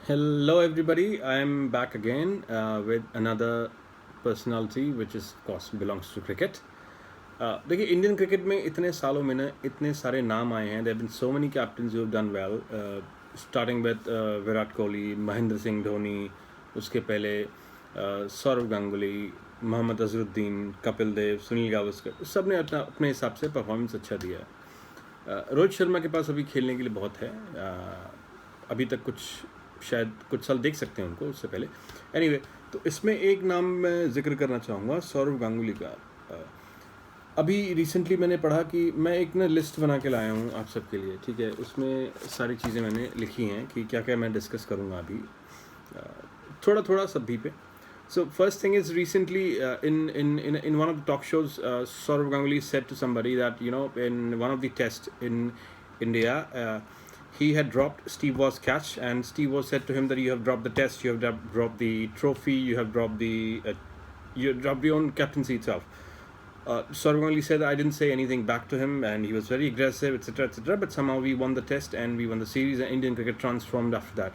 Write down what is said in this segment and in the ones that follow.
Hello, everybody. I am back again with another personality, which is, of course, belongs to cricket. देखिए Indian cricket में इतने सालों में ना इतने सारे नाम आए हैं. There been so many captains who have done well, starting with Virat Kohli, Mahendra Singh Dhoni, उसके पहले सौरव गांगुली, मोहम्मद अजहरुद्दीन, कपिल देव, सुनील गावस्कर, सब ने अपना अपने हिसाब से परफॉर्मेंस अच्छा दिया है. रोहित शर्मा के पास अभी खेलने के लिए बहुत है. अभी तक शायद कुछ साल देख सकते हैं उनको उससे पहले. एनीवे, तो इसमें एक नाम मैं जिक्र करना चाहूँगा, सौरव गांगुली का. अभी रिसेंटली मैंने पढ़ा कि मैं एक ना लिस्ट बना के लाया हूँ आप सबके लिए, ठीक है. उसमें सारी चीज़ें मैंने लिखी हैं कि क्या क्या मैं डिस्कस करूँगा अभी, थोड़ा थोड़ा सभी पे. So first thing is recently in one of the talk shows, Saurav Ganguly said to somebody that in one of the tests in India, he had dropped Steve Waugh's catch, and Steve Waugh said to him that you have dropped the test, you have dropped the trophy, you have dropped you dropped your own captaincy itself. Saurav Ganguly said I didn't say anything back to him, and he was very aggressive, etc., etc. But somehow we won the test and we won the series, and Indian cricket transformed after that.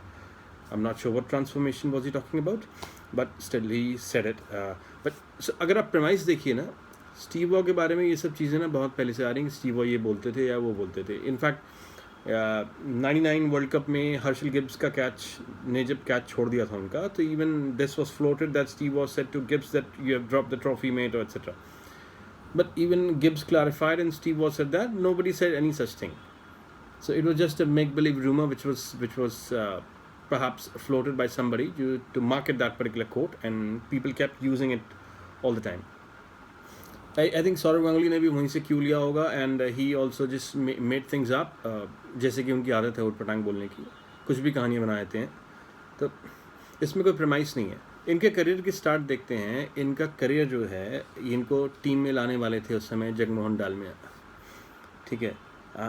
I'm not sure what transformation was he talking about, but still he said it. But so, अगर आप premise देखिए ना, Steve Waugh के बारे में ये सब चीज़ें ना बहुत पहले से आ रही हैं कि स्टीव वॉ ये बोलते थे या वो बोलते थे. इनफैक्ट 99 वर्ल्ड कप में हर्षल गिब्स का कैच ने जब कैच छोड़ दिया था उनका, तो even this was floated that Steve Waugh said to Gibbs that you have dropped the trophy mate और etcetera. But even Gibbs clarified and Steve Waugh said that nobody said any such thing. So it was just a make-believe rumor which was perhaps floated by somebody to market that particular quote, and people kept using it all the time. I think Saurav Ganguly ने भी वहीं से क्यों लिया होगा, and he also just made things up, जैसे कि उनकी आदत है उठ पटांग बोलने की, कुछ भी कहानियाँ बना देते हैं. तो इसमें कोई प्रेमाइस नहीं है. इनके करियर की स्टार्ट देखते हैं. इनका करियर जो है, इनको टीम में लाने वाले थे उस समय जगमोहन डालमिया, ठीक है.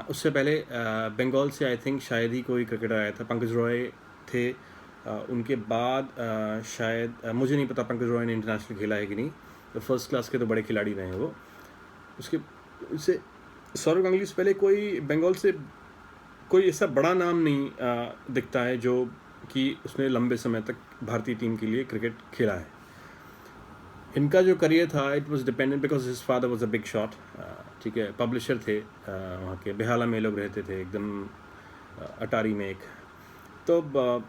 उससे पहले बंगाल से आई थिंक शायद ही कोई क्रिकेटर आया था. पंकज रॉय थे. उनके बाद शायद मुझे नहीं पता पंकज रॉय ने इंटरनेशनल खेला है कि नहीं. तो फर्स्ट क्लास के तो बड़े खिलाड़ी रहे हैं वो. उससे सौरव गांगुली से पहले कोई बंगाल से कोई ऐसा बड़ा नाम नहीं दिखता है जो कि उसने लंबे समय तक भारतीय टीम के लिए क्रिकेट खेला है. इनका जो करियर था, it was dependent because his father was a big shot, ठीक है. पब्लिशर थे वहाँ के, बेहाला में लोग रहते थे एकदम अटारी में एक. तो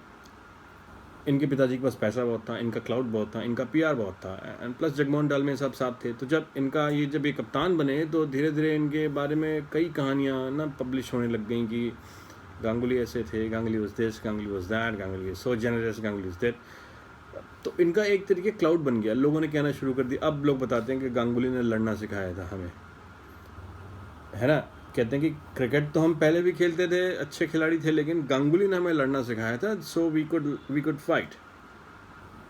इनके पिताजी के पास पैसा बहुत था, इनका क्लाउड बहुत था, इनका पीआर बहुत था, एंड प्लस जगमोहन डालमिया सब साथ थे. तो जब ये कप्तान बने, तो धीरे धीरे इनके बारे में कई कहानियाँ ना पब्लिश होने लग गई कि गांगुली ऐसे थे, Ganguly was this, Ganguly was that, Ganguly so generous, Ganguly was that. तो इनका एक तरीके क्लाउड बन गया. लोगों ने कहना शुरू कर दिया. अब लोग बताते हैं कि गांगुली ने लड़ना सिखाया था हमें, है ना. कहते हैं कि क्रिकेट तो हम पहले भी खेलते थे, अच्छे खिलाड़ी थे, लेकिन गांगुली ने हमें लड़ना सिखाया था, सो वी कुड फाइट.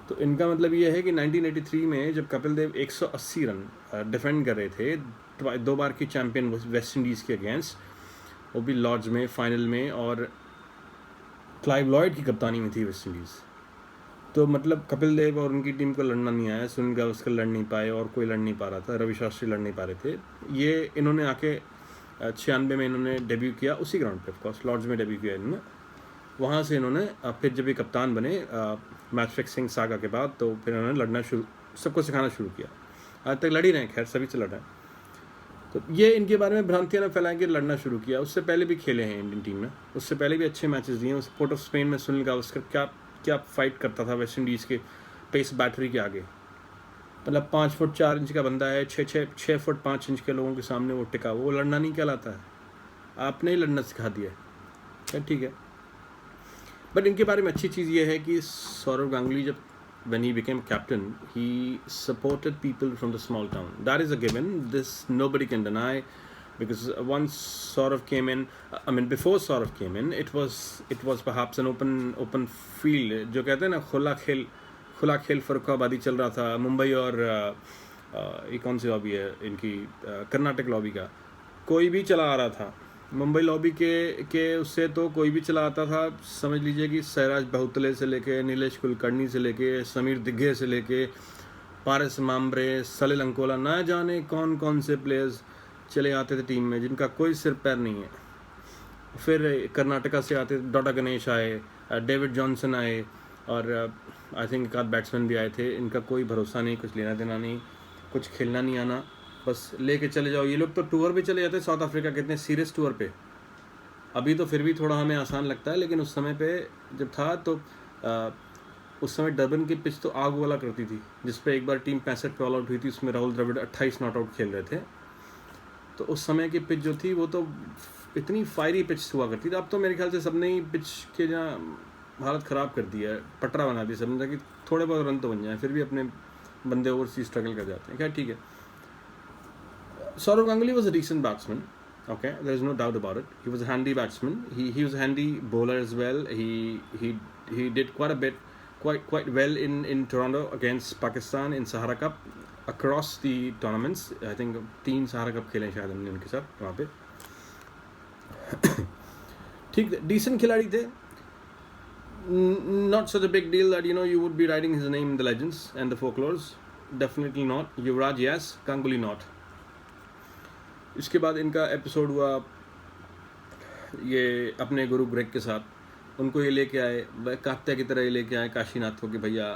तो इनका मतलब ये है कि 1983 में जब कपिल देव 180 रन डिफेंड कर रहे थे, 2 बार की चैंपियन वेस्ट इंडीज़ के अगेंस्ट, वो भी लॉर्ड्स में फाइनल में, और क्लाइव लॉयड की कप्तानी में थी वेस्ट इंडीज़. तो मतलब कपिल देव और उनकी टीम को लड़ना नहीं आया. सुनील गावस्कर लड़ नहीं पाए, और कोई लड़ नहीं पा रहा था, रवि शास्त्री लड़ नहीं पा रहे थे. ये इन्होंने आके 96 में इन्होंने डेब्यू किया उसी ग्राउंड पे, ऑफकोर्स लॉर्ड्स में डेब्यू किया इन्होंने. वहाँ से इन्होंने फिर जब ये कप्तान बने मैच फिक्सिंग सागा के बाद, तो फिर इन्होंने लड़ना सबको सिखाना शुरू किया. आज तक लड़ ही रहे हैं, खैर सभी से लड़ रहे हैं. तो ये इनके बारे में भ्रांतियाँ ना फैलाएं कि लड़ना शुरू किया. उससे पहले भी खेले हैं इंडियन टीम में, उससे पहले भी अच्छे मैचेस दिए. उस पोर्ट ऑफ स्पेन में सुनील गावस्कर क्या फाइट करता था वेस्ट इंडीज़ के पेस बैटरी के आगे. मतलब 5 फुट 4 इंच का बंदा है, 6 फुट 5 इंच के लोगों के सामने वो टिका. वो लड़ना नहीं कहलाता है, आपने ही लड़ना सिखा दिया है, ठीक है. बट इनके बारे में अच्छी चीज़ ये है कि सौरव गांगुली जब when he became captain, he supported people from the small town. That is a given. This nobody can deny, because once Saurav came in, I mean before Saurav came in, it was perhaps an open field. जो कहते हैं ना खुला खेल फरुखाबादी चल रहा था. मुंबई और ये कौन सी लॉबी है इनकी, कर्नाटक लॉबी का कोई भी चला आ रहा था. मुंबई लॉबी के उससे तो कोई भी चला आता था. समझ लीजिए कि सैराज बहुतले से लेके, नीलेश कुलकर्णी से लेके, समीर दिग्घे से लेके, पारस माम्ब्रे, सलिल अंकोला, ना जाने कौन कौन से प्लेयर्स चले आते थे टीम में जिनका कोई सिर पैर नहीं है. फिर कर्नाटका से आते डॉटा गणेश आए, डेविड जॉनसन आए, और आई थिंक एक आध बैट्समैन भी आए थे। इनका कोई भरोसा नहीं, कुछ लेना देना नहीं, कुछ खेलना नहीं आना, बस लेके चले जाओ। ये लोग तो टूर पे चले जाते साउथ अफ्रीका के, इतने सीरियस टूर पे। अभी तो फिर भी थोड़ा हमें आसान लगता है, लेकिन उस समय पे जब था तो उस समय डरबन की पिच तो आग वाला करती थी, जिस पे एक बार टीम 65 पे ऑल आउट हुई थी, उसमें राहुल द्रविड़ 28 नॉट आउट खेल रहे थे। तो उस समय की पिच जो थी वो तो इतनी फायरी पिच हुआ करती थी। अब तो मेरे ख्याल से सबने ही पिच के जहाँ हालत ख़राब कर दी है, पटरा बना दी सबने, ताकि थोड़े बहुत रन तो बन जाए, फिर भी अपने बंदे ओवरसीज स्ट्रगल कर जाते हैं। क्या ठीक है, Saurav Ganguly was a decent batsman. Okay, there is no doubt about it. He was a handy batsman. He was a handy bowler as well. He did quite a bit, quite well in Toronto against Pakistan in Sahara Cup across the tournaments. I think 3 Sahara Cup खेले शायद हमने उनके साथ वहाँ पे। ठीक, decent खिलाड़ी थे. Not such a big deal that you would be writing his name in the legends and the folklores. Definitely not. Yuvraj yes, Ganguly not. इसके बाद इनका एपिसोड हुआ ये अपने गुरु ग्रेग के साथ, उनको ये लेके आए, कात्या की तरह ये लेके आए काशीनाथ को कि भैया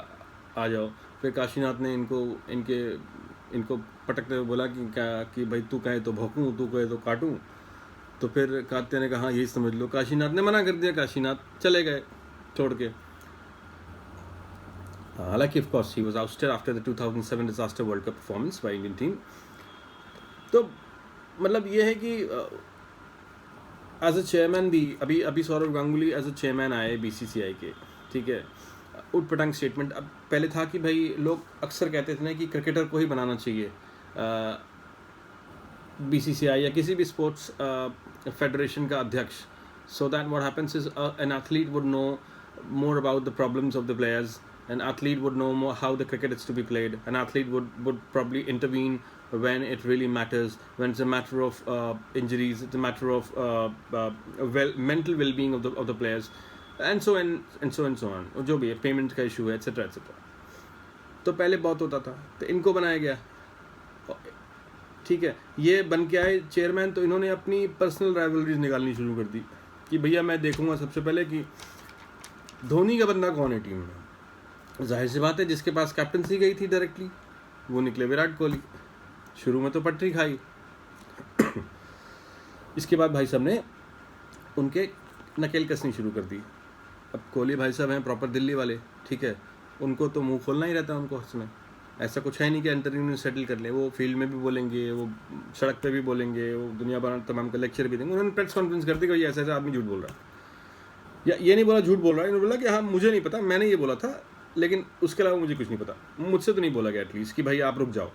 आ जाओ। फिर काशीनाथ ने इनको पटकते हुए बोला कि भाई तू कहे तो भौंकूँ, तू कहे तो काटूँ। तो फिर कात्या ने कहा हाँ यही समझ लो। काशीनाथ ने मना कर दिया, काशीनाथ चले गए छोड़ के। हालांकि of course he was ousted after the 2007 disaster world cup performance by Indian team. तो मतलब ये है कि एज अ चेयरमैन भी अभी Saurav Ganguly as a chairman आए बीसीसीआई के, ठीक है, उट पटांग स्टेटमेंट। अब पहले था कि भाई लोग अक्सर कहते थे ना कि क्रिकेटर को ही बनाना चाहिए बीसीसीआई या किसी भी स्पोर्ट्स फेडरेशन का अध्यक्ष, so that what happens is an athlete would know more about the problems of the players. An athlete would know more how the cricket is to be played. An athlete would probably intervene when it really matters, when it's a matter of injuries, it's a matter of mental well-being of the players, and so on. जो भी है, payment का issue है, etc. तो पहले बहुत होता था, तो इनको बनाया गया, ठीक है, ये बन के आए चेयरमैन। तो इन्होंने अपनी पर्सनल राइवलरीज निकालनी शुरू कर दी कि भैया मैं देखूंगा सबसे पहले कि धोनी का बंदा कौन है टीम में। जाहिर सी बात है जिसके पास कैप्टनसी गई थी डायरेक्टली वो निकले विराट कोहली। शुरू में तो पटरी खाई इसके बाद भाई साहब ने उनके नकेल कसनी शुरू कर दी। अब कोहली भाई साहब हैं प्रॉपर दिल्ली वाले, ठीक है, उनको तो मुंह खोलना ही रहता है उनको उसमें। ऐसा कुछ है नहीं कि इंटरव्यू में सेटल कर लें, वो फील्ड में भी बोलेंगे, वो सड़क पे भी बोलेंगे, वो दुनिया भर तमाम का लेक्चर भी देंगे। उन्होंने प्रेस कॉन्फ्रेंस कर दी कि ऐसा ऐसा आदमी झूठ बोल रहा है, या ये नहीं बोला झूठ बोल रहा है, इन्होंने बोला कि हाँ मुझे नहीं पता, मैंने ये बोला था, लेकिन उसके अलावा मुझे कुछ नहीं पता, मुझसे तो नहीं बोला गया एटलीस्ट कि भाई आप रुक जाओ।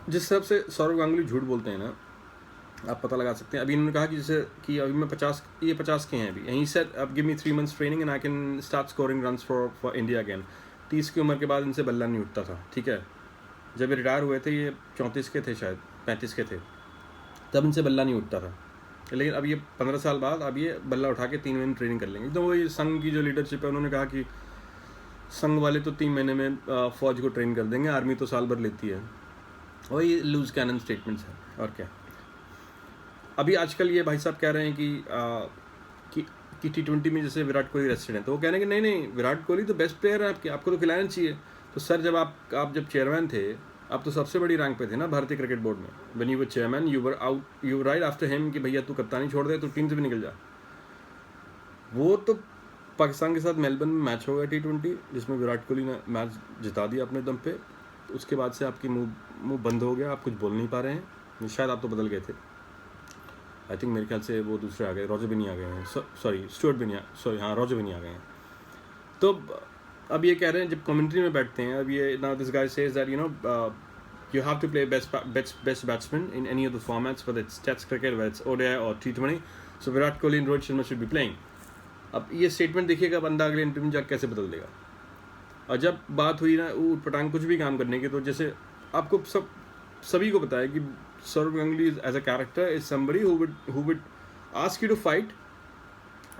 जिस हिसाब से सौरव गांगुली झूठ बोलते हैं ना, आप पता लगा सकते हैं। अभी इन्होंने कहा कि जैसे कि अभी मैं 50 के हैं अभी, यहीं से अब give me 3 months training and I can start scoring runs for India again. 30 की उम्र के बाद इनसे बल्ला नहीं उठता था, ठीक है। जब ये रिटायर हुए थे ये 34 के थे, शायद 35 के थे, तब इनसे बल्ला नहीं उठता था। लेकिन अब ये 15 साल बाद अब ये बल्ला उठा के 3 महीने ट्रेनिंग कर लेंगे। तो वही संघ की जो लीडरशिप है, उन्होंने कहा कि संघ वाले तो 3 महीने में फौज को ट्रेन कर देंगे, आर्मी तो साल भर लेती है। वही लूज कैनन स्टेटमेंट्स हैं और क्या। अभी आजकल ये भाई साहब कह रहे हैं कि T20 में जैसे विराट कोहली रेस्टेड हैं, तो वो कह रहे हैं कि नहीं विराट कोहली तो बेस्ट प्लेयर है आपको तो खिलाना चाहिए। तो सर जब आप जब चेयरमैन थे, आप तो सबसे बड़ी रैंक पे थे ना भारतीय क्रिकेट बोर्ड में। When you were chairman you were right after him कि भैया तू कप्तानी छोड़ दे, तो टीम से भी निकल जा। वो तो पाकिस्तान के साथ मेलबर्न में मैच हो गया T20, जिसमें विराट कोहली ने मैच जिता दिया अपने दम पे। तो उसके बाद से आपकी मुंह बंद हो गया, आप कुछ बोल नहीं पा रहे हैं। शायद आप तो बदल गए थे, आई थिंक मेरे ख्याल से वो दूसरे आ गए, रॉजर बिनी आ गए हैं, सॉरी स्टुअर्ट बिनी, सॉरी हाँ रॉजर बिनी आ गए हैं। तो अब ये कह रहे हैं जब कमेंट्री में बैठते हैं, अब ये now this guy says that you have to play best batsman in any of the formats, whether it's Test cricket, whether it's ODI or T20. So Virat Kohli and Rohit Sharma should be playing. अब ये statement देखिएगा बंदा अगले interview में जाकर कैसे बदल देगा। और जब बात हुई ना ऊट पटांग कुछ भी काम करने की, तो जैसे आपको सभी को पता है कि Saurav Ganguly as a character is somebody who would ask you to fight.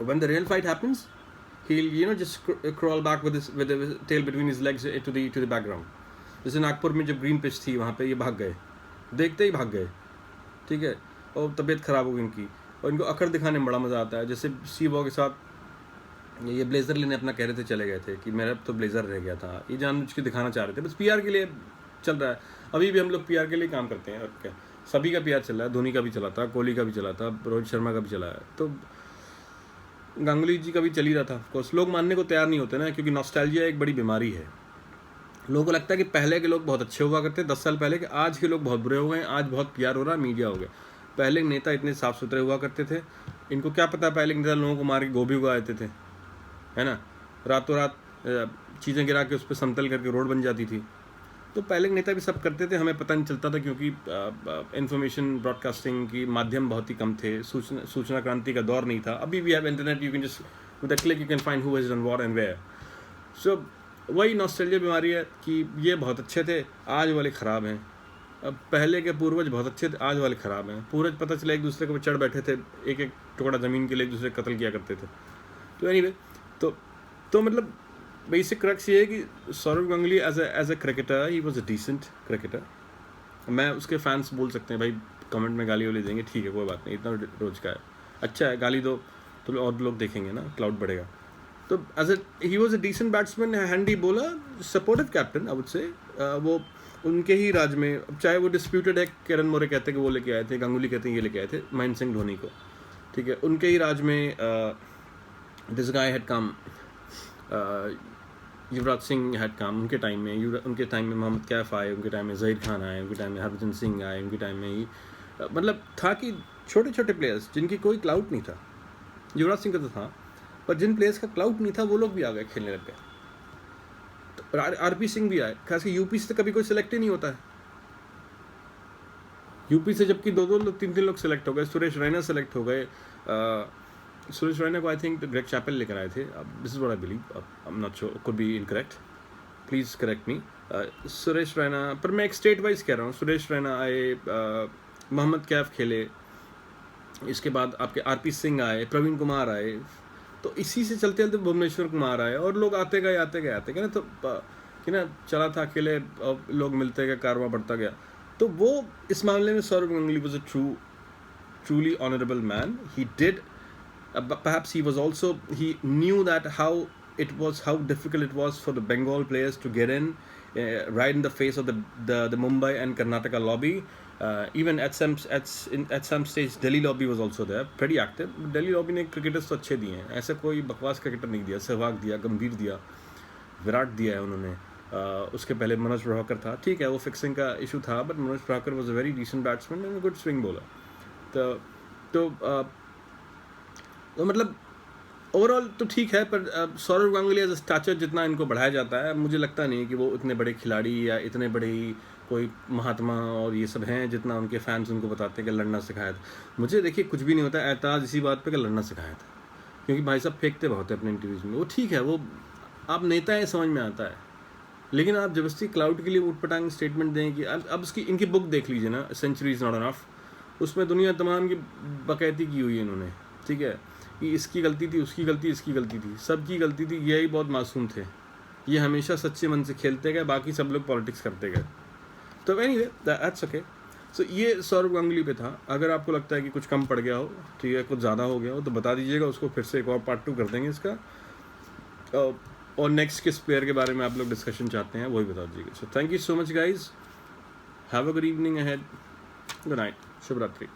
When the real fight happens, he'll just crawl back with the tail between his legs to the background. जैसे नागपुर में जब ग्रीन पिच थी वहाँ पे ये भाग गए, देखते ही भाग गए, ठीक है, और तबीयत ख़राब हो गई इनकी, और इनको अकड़ दिखाने में बड़ा मज़ा आता है। जैसे सीबॉ के साथ ये ब्लेज़र लेने अपना कह रहे थे, चले गए थे कि मेरा तो ब्लेज़र रह गया था, ये जानबूझ के दिखाना चाह रहे थे, बस पीआर के लिए चल रहा है। अभी भी हम लोग पीआर के लिए काम करते हैं, और क्या, सभी का पीआर चल रहा है, धोनी का भी चला था, कोहली का भी चला था, रोहित शर्मा का भी चला है, तो गांगुली जी का भी चल ही रहा था। ऑफकोर्स लोग मानने को तैयार नहीं होते ना, क्योंकि नॉस्टैल्जिया एक बड़ी बीमारी है। लोगों को लगता है कि पहले के लोग बहुत अच्छे हुआ करते 10 साल पहले के, आज के लोग बहुत बुरे हो गए, आज बहुत पीआर हो रहा है, मीडिया हो गया। पहले के नेता इतने साफ सुथरे हुआ करते थे, इनको क्या पता पहले के नेता लोगों को मार के गोभी उगा देते थे, है ना, रातों रात चीज़ें गिरा के उस पर समतल करके रोड बन जाती थी। तो पहले के नेता भी सब करते थे, हमें पता नहीं चलता था, क्योंकि इंफॉर्मेशन ब्रॉडकास्टिंग की माध्यम बहुत ही कम थे, सूचना क्रांति का दौर नहीं था। अभी भी have internet, you can just with a click you can find who has done what and where. So वही नॉस्टैल्जिया बीमारी है कि ये बहुत अच्छे थे, आज वाले ख़राब हैं। अब पहले के पूर्वज बहुत अच्छे थे, आज वाले ख़राब हैं। पूर्वज पता चला एक दूसरे के ऊपर चढ़ बैठे थे, एक एक टुकड़ा ज़मीन के लिए एक दूसरे का कत्ल किया करते थे। तो एनीवे, तो मतलब बेसिक क्रक्स ये है कि Saurav Ganguly as a cricketer he was a decent cricketer. मैं उसके फैंस बोल सकते हैं भाई, कमेंट में गाली वाली देंगे, ठीक है कोई बात नहीं, इतना रोज का है, अच्छा है, गाली दो तो और लोग देखेंगे ना, क्लाउड बढ़ेगा। तो as a he was a decent batsman, handy bowler, supportive captain I would say. वो उनके ही राज में, चाहे वो डिस्प्यूटेड है, किरण मोरे कहते हैं कि वो लेके आए थे, गांगुली कहते हैं ये लेके आए थे महेंद्र सिंह धोनी को, ठीक है, उनके ही राज में this guy had come, Yuvraj Singh had come, उनके टाइम में मोहम्मद कैफ आए, उनके टाइम में ज़हीर खान आए, उनके टाइम में हरभजन सिंह आए, उनके टाइम में ही मतलब था कि छोटे छोटे प्लेयर्स जिनकी कोई क्लाउट नहीं था, युवराज सिंह का तो था, पर जिन प्लेयर्स का क्लाउट नहीं था वो लोग भी आ गए, खेलने लग गए। तो आरपी सिंह भी आए, खास कर यूपी से तो कभी कोई सिलेक्ट ही नहीं होता है, यूपी से जबकि 2-2 लोग 3-3 लोग सिलेक्ट हो गए, सुरेश रैना सेलेक्ट हो गए। सुरेश रैना को आई थिंक ग्रेग चैपल लेकर आए थे, this is what I believe, I am not sure, could be incorrect, please correct मी। सुरेश रैना, पर मैं एक स्टेट वाइज कह रहा हूँ, सुरेश रैना आए, मोहम्मद कैफ खेले, इसके बाद आपके आरपी सिंह आए, प्रवीण कुमार आए, तो इसी से चलते चलते भुवनेश्वर कुमार आए, और लोग आते गए ना, तो कि ना चला था अकेले, लोग मिलते गए, कारवां बढ़ता गया। तो वो इस मामले में Saurav Ganguly was a truly honorable man. He did, perhaps he was also, he knew that how difficult it was for the Bengal players to get in, right in the face of the Mumbai and Karnataka lobby. Even at some stage Delhi lobby was also there, pretty active. Delhi lobby ने cricketers तो अच्छे दिए हैं, ऐसा कोई बकवास cricketer नहीं दिया, सहवाग दिया, गंभीर दिया, विराट दिया है उन्होंने। उसके पहले मनोज प्रभाकर था, ठीक है वो फिक्सिंग का इशू था, but Manoj Prabhakar was a very decent batsman and good swing bowler. तो मतलब ओवरऑल तो ठीक है, पर Saurav Ganguly as a stature जितना इनको बढ़ाया जाता है, मुझे लगता नहीं कि वो इतने बड़े खिलाड़ी या इतने बड़े कोई महात्मा और ये सब हैं जितना उनके फैंस उनको बताते हैं कि लड़ना सिखाया था। मुझे देखिए कुछ भी नहीं होता एतराज़ इसी बात पे कि लड़ना सिखाया था, क्योंकि भाई साहब फेंकते बहुत है अपने इंटरव्यूज़ में, वो ठीक है, वो आप नेता हैं समझ में आता है, लेकिन आप जबरदस्ती क्लाउड के लिए उठपटांग स्टेटमेंट दें कि अब उसकी इनकी बुक देख लीजिए ना, सेंचुरी इज़ नॉट एनफ, उसमें दुनिया तमाम की बकैती की हुई है इन्होंने, ठीक है, कि इसकी गलती थी, उसकी गलती, इसकी गलती थी, सबकी गलती थी, यही बहुत मासूम थे, ये हमेशा सच्चे मन से खेलते गए, बाकी सब लोग पॉलिटिक्स करते गए। तो एनीवे दैट्स ओके। सो ये सौरव गांगुली पे था। अगर आपको लगता है कि कुछ कम पड़ गया हो, ठीक है, कुछ ज़्यादा हो गया हो, तो बता दीजिएगा, उसको फिर से एक और पार्ट 2 कर देंगे इसका, और नेक्स्ट किस प्लेयर के बारे में आप लोग डिस्कशन चाहते हैं वही बता दीजिएगा। So thank you so much guys, have a good evening ahead, good night, शुभ रात्रि।